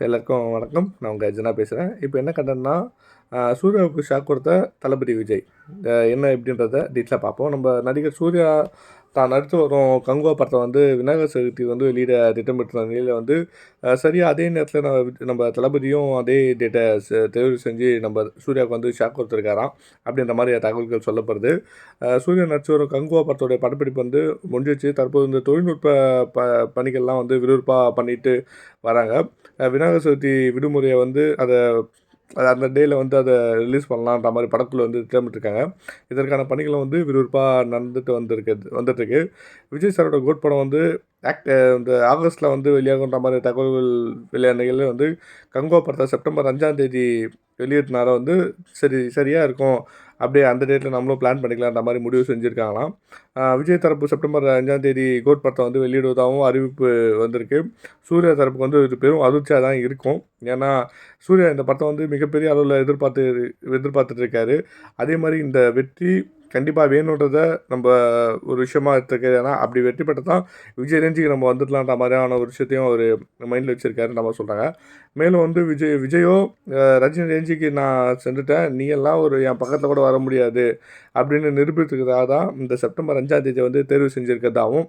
எல்லாருக்கும் வணக்கம். நான் உங்கள் அர்ஜுனா பேசுகிறேன். இப்போ என்ன கண்டென்ட்னா, சூர்யாவுக்கு ஷாக் கொடுத்த தளபதி விஜய். என்ன எப்படின்றத டீட்டெயிலாக பார்ப்போம். நம்ம நடிகர் சூர்யா தான் நடித்து வரும் கங்குவா படத்தை வந்து விநாயகர் சதுர்த்தி வந்து வெளியிட திட்டமிட்ட நிலையில் வந்து சரியாக அதே நேரத்தில் நம்ம தளபதியும் அதே டேட்டை தேர்வு செஞ்சு நம்ம சூர்யாவுக்கு வந்து ஷாக் கொடுத்துருக்காராம் அப்படின்ற மாதிரி தகவல்கள் சொல்லப்படுது. சூர்யா நடிச்சு வரும் கங்குவா படத்துடைய படப்பிடிப்பு வந்து முடிஞ்சிச்சு. தற்போது இந்த தொழில்நுட்ப பணிகள்லாம் வந்து விறுவிறுப்பாக பண்ணிட்டு வராங்க. விநாயகர் சதுர்த்தி விடுமுறையை வந்து அந்த டேயில் வந்து அதை ரிலீஸ் பண்ணலான்ற மாதிரி படக்குழு வந்து திட்டமிட்டிருக்காங்க. இதற்கான பணிகளும் வந்து விறுவிறுப்பாக வந்துட்டுருக்கு. விஜய் சாரோட கோட் படம் வந்து இந்த ஆகஸ்ட்டில் வந்து வெளியாகுன்ற மாதிரி தகவல்கள் வெளியானதில் வந்து கங்குவா படத்தை செப்டம்பர் 5ஆம் தேதி வெளியிட்டனால வந்து சரியாக இருக்கும். அப்படியே அந்த டேட்டில் நம்மளும் பிளான் பண்ணிக்கலான்ற மாதிரி முடிவு செஞ்சுருக்காங்களாம். விஜய் தரப்பு செப்டம்பர் 5ஆம் தேதி கோட் படத்தை வந்து வெளியிடுவதாகவும் அறிவிப்பு வந்திருக்கு. சூர்யா தரப்புக்கு வந்து இது பெரும் அதிர்ச்சியாக தான் இருக்கும். ஏன்னா சூர்யா இந்த படத்தை வந்து மிகப்பெரிய அளவில் எதிர்பார்த்துட்டு இருக்காரு. அதே மாதிரி இந்த வெற்றி கண்டிப்பாக வேணுன்றதை நம்ம ஒரு விஷயமா எடுத்துருக்கு. ஏன்னா அப்படி வெற்றி பெற்றால் தான் விஜய் ரேஞ்சுக்கு நம்ம வந்துடலான்ற மாதிரியான ஒரு விஷயத்தையும் அவர் மைண்டில் வச்சுருக்காரு நம்ம சொல்கிறாங்க. மேலும் வந்து விஜயோ ரஜினி ரேஞ்சுக்கு நான் சென்றுட்டேன், நீ எல்லாம் என் பக்கத்தில் கூட வர முடியாது அப்படின்னு நிரூபித்துக்கிறதாக தான் இந்த செப்டம்பர் 5ஆம் தேதி வந்து தேர்வு செஞ்சுருக்கிறதாகவும்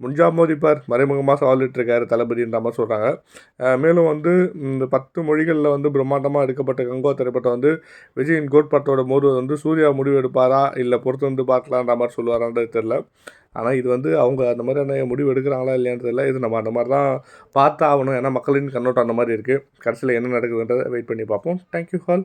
முன்ஜா மோதிப்பார் மறைமுகமாக சவாலிட்டுருக்காரு தளபதின்ற மாதிரி சொல்கிறாங்க. மேலும் வந்து இந்த 10 மொழிகளில் வந்து பிரம்மாண்டமாக எடுக்கப்பட்ட கங்குவா திரைப்படம் வந்து விஜயின் கோட் படத்தோட மோதுவது வந்து சூர்யா முடிவு எடுப்பாரா இல்லை பொறுத்து வந்து பார்க்கலான்ற மாதிரி சொல்லுவாரான்றது தெரில. ஆனால் இது வந்து அவங்க அந்த மாதிரியான முடிவு எடுக்கிறாங்களா இல்லையான்னு தெரியல. இது நம்ம அந்த மாதிரி தான் பார்த்தாகணும். ஏன்னா மக்களின் கண்ணோட்டம் அந்த மாதிரி இருக்குது. கடைசியில் என்ன நடக்குதுன்றதை வெயிட் பண்ணி பார்ப்போம். Thank you all.